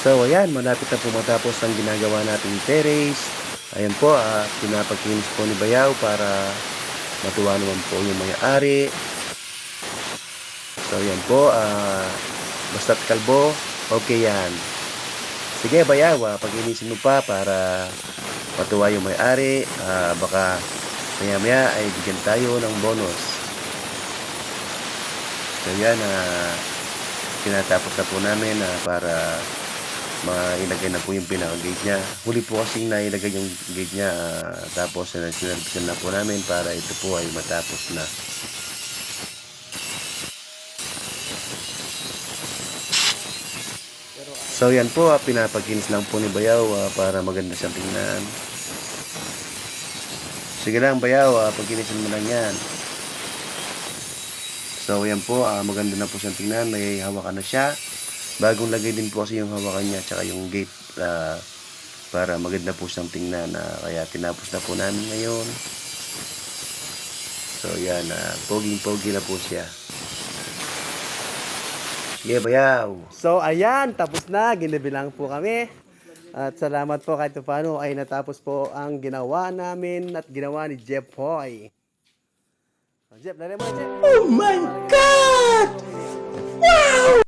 So ayan, malapit na po matapos ang ginagawa nating terrace. Ayan po, pinapagkinis po ni Bayaw para matuwa naman po yung may-ari. So ayan po, basta't kalbo, okay yan. Sige Bayaw, pag-inisin mo pa para matuwa yung may-ari. Baka maya-maya ay bigyan tayo ng bonus. So yan, tinatapos na po namin para mailagay na po yung pinaka-gate niya. Huli po kasi nailagay yung gate niya, tapos sinarbisan na po namin para ito po ay matapos na. So yan po, pinapaginis lang po ni Bayaw para maganda siyang tingnan. Sige lang Bayaw, pagkinisin mo lang yan. So yan po, maganda na po siyang tingnan, may hawakan na siya. Bagong lagay din po kasi yung hawakan niya tsaka yung gate para maganda po siyang tingnan. Kaya tinapos na po namin ngayon. So yan, poging-pogi na po siya. Sige Bayaw. So ayan, tapos na, ginabilang po kami. At salamat po kahit paano ay natapos po ang ginawa namin at ginawa ni Jeff Hoy. Jeff, dali mo na Jeff. Oh my God! Wow!